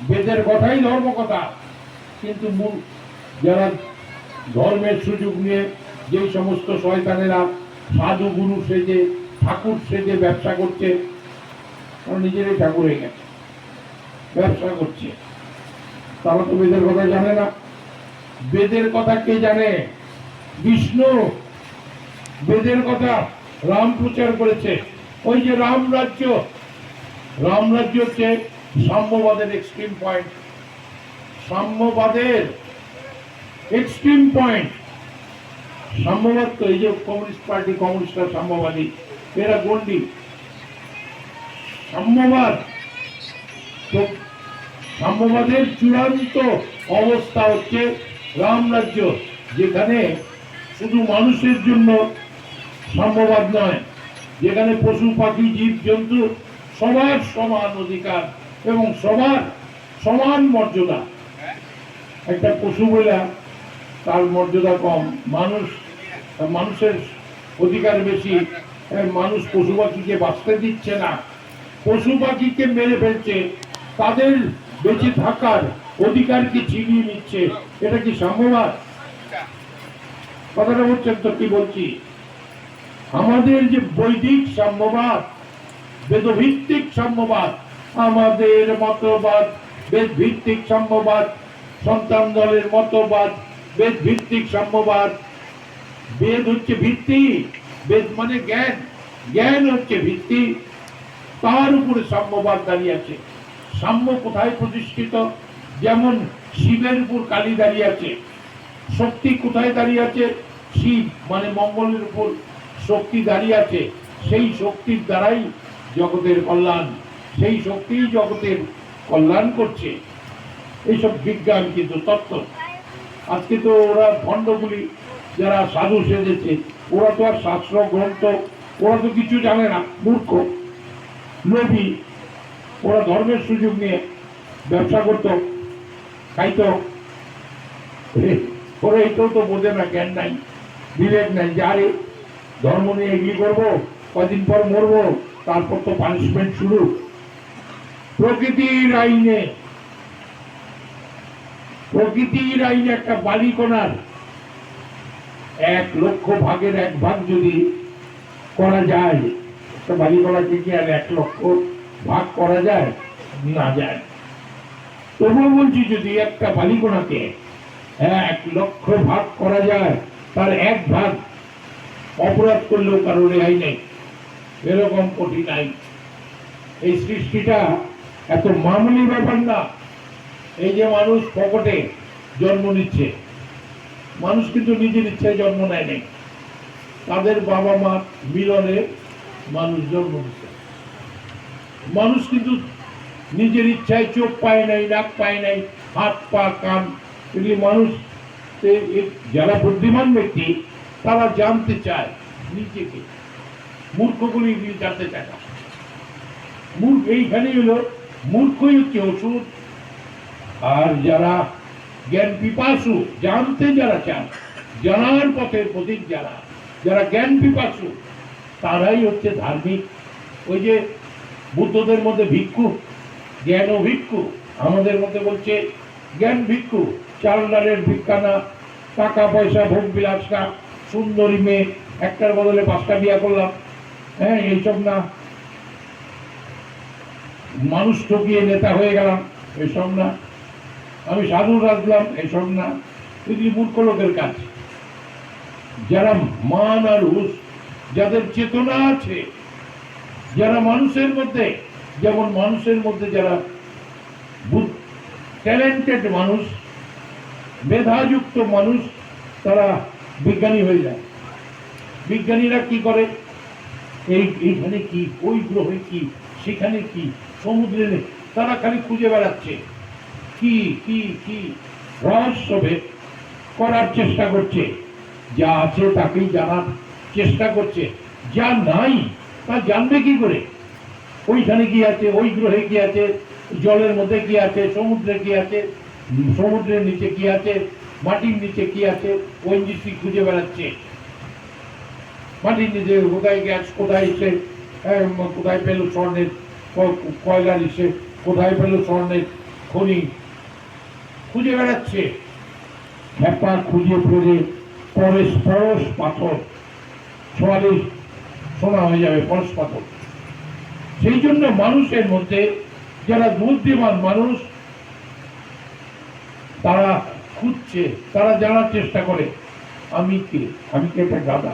বেদের কথাই ধর্ম কথা, কিন্তু মূল যারা ধর্মের সুযোগ নিয়ে যেই সমস্ত শয়তানেরা সাধু গুরু সেজে ঠাকুর সেজে ব্যবসা করছে, নিজেরাই ঠাকুর হয়ে গেছে, ব্যবসা করছে, তারা তো বেদের কথা জানে না। বেদের কথা কে জানে? বিষ্ণু বেদের কথা রাম প্রচার করেছে। ওই যে রাম রাজ্য হচ্ছে সাম্যবাদের এক্সট্রিম পয়েন্ট, সাম্যবাদের এক্সট্রিম পয়েন্ট। সাম্যবাদ তো এই যে কমিউনিস্ট পার্টি, কমিউনিস্টরা সাম্যবাদী, এরা গন্ডি। সাম্যবাদ তো সাম্যবাদের চূড়ান্ত অবস্থা হচ্ছে রাম রাজ্য, যেখানে শুধু মানুষের জন্য সাম্যবাদ নয়, যেখানে পশু পাখি জীব জন্তু সবার সমান অধিকার এবং সবার সমান মর্যাদা। একটা পশু বলে তার মর্যাদা কম, মানুষের অধিকার বেশি। মানুষ পশু পাখিকে বাঁচতে দিচ্ছে না, পশু পাখিকে মেরে ফেলছে, তাদের বেঁচে থাকার অধিকারকে ছিনিয়ে নিচ্ছে। এটা কি সাম্যবাদ? কথাটা বলছেন তো কি বলছি? আমাদের যে বৈদিক সাম্যবাদ, বেদভিত্তিক সাম্যবাদ, আমাদের মতবাদ বেদ ভিত্তিক সাম্যবাদ, সন্তান দলের মতবাদ বেদ ভিত্তিক সাম্যবাদ। বেদ হচ্ছে ভিত্তি, বেদ মানে জ্ঞান, জ্ঞান হচ্ছে ভিত্তি, তার উপরে সাম্যবাদ দাঁড়িয়ে আছে। সাম্য কোথায় প্রতিষ্ঠিত? যেমন শিবের উপর কালী দাঁড়িয়ে আছে। শক্তি কোথায় দাঁড়িয়ে আছে? শিব মানে মঙ্গলের উপর শক্তি দাঁড়িয়ে আছে। সেই শক্তির দ্বারাই জগতের কল্যাণ, সেই শক্তি জগতের কল্যাণ করছে। এইসব বিজ্ঞান কিন্তু তত্ত্ব। আজকে তো ওরা ভণ্ডগুলি যারা সাধু সেজেছে, ওরা তো আর শাস্ত্র গ্রন্থ ওরা তো কিছু জানে না, মূর্খ লোভী। ওরা ধর্মের সুযোগ নিয়ে ব্যবসা করত, খাইত। ওরা এইটাও তো বোঝে না, জ্ঞান নাই, বিবেক নাই, যে আরে ধর্ম নিয়ে এগিয়ে করবো, কদিন পর মরবো, তারপর তো পানিশমেন্ট শুরু। প্রকৃতির আইনে একটা বালিকণার 1,00,000 ভাগের 1 ভাগ যদি করা যায়, তো বালিকণাকে কি আর 1,00,000 ভাগ করা যায়? না যায়। তবুও বলছি, যদি একটা বালিকণাকে 1,00,000 ভাগ করা যায়, তার 1 ভাগ অপরাধ করলেও কারো রেহাই নেই। এরকম কঠিন আইন। এই সৃষ্টিটা এত মামুলি ব্যাপার না। এই যে মানুষ পকেটে জন্ম নিচ্ছে, মানুষ কিন্তু নিজের ইচ্ছায় জন্ম নেয় নাই, তাদের বাবা মা মিলনে মানুষ জন্ম নিচ্ছে। মানুষ কিন্তু নিজের ইচ্ছায় চোখ পায় নাই, নাক পায় নাই, হাত পা কান, এগুলি মানুষ। যারা বুদ্ধিমান ব্যক্তি তারা জানতে চায় নিজেকে, মূর্খগুলি জানতে চায় না। এইখানেই হলো মূর্খই হচ্ছে ওষুধ। আর যারা জ্ঞান পিপাসু, জানতে যারা চান, জানার পথের প্রতীক যারা জ্ঞান পিপাসু, তারাই হচ্ছে ধার্মিক। ওই যে বুদ্ধদের মধ্যে ভিক্ষু, জ্ঞান ও ভিক্ষু, আমাদের মধ্যে বলছে জ্ঞান ভিক্ষু। চাল ডালের ভিক্ষা না, টাকা পয়সা ভোগ বিলাস না, সুন্দরী মেয়ে, একটার বদলে 5টা বিয়া করলাম, এইসব না, মানুষ ঠকিয়ে নেতা হয়ে গেলাম, এসব না, আমি সাধু রাখলাম, এসব না। এগুলি মূর্খ লোকের কাজ। যারা মান আর হুঁশ, যাদের চেতনা আছে, যারা মানুষের মধ্যে, যেমন মানুষের মধ্যে যারা ট্যালেন্টেড মানুষ, মেধাযুক্ত মানুষ, তারা বিজ্ঞানী হয়ে যায়। বিজ্ঞানীরা কি করে? এইখানে কি, ওই গ্রহে কি, সেখানে কি, সমুদ্রে নেই, তারা খালি খুঁজে বেড়াচ্ছে কি কি কি রহস্য ভেদ করার চেষ্টা করছে। যা আছে তাকেই জানার চেষ্টা করছে, যা নাই তা জানবে কি করে? ওইখানে কি আছে, ওই গ্রহে কি আছে, জলের মধ্যে কি আছে, সমুদ্রে কি আছে, সমুদ্রের নিচে কি আছে, মাটির নিচে কি আছে, ওই জিনিসটি খুঁজে বেড়াচ্ছে। মাটির নিচে কোথায় গ্যাস, কোথায় এসে কোথায় পেল স্বর্ণের কয়লার, এসে কোথায় পেল স্বর্ণের খনি খুঁজে বেড়াচ্ছে, খেপা খুঁজে ফিরে পরশ পরশ পাথর, সোয়ালি সোনা হয়ে যাবে পরশ পাথর। সেই জন্য মানুষের মধ্যে যারা বুদ্ধিমান মানুষ তারা খুঁজছে, তারা জানার চেষ্টা করে আমি কি একটা গাধা।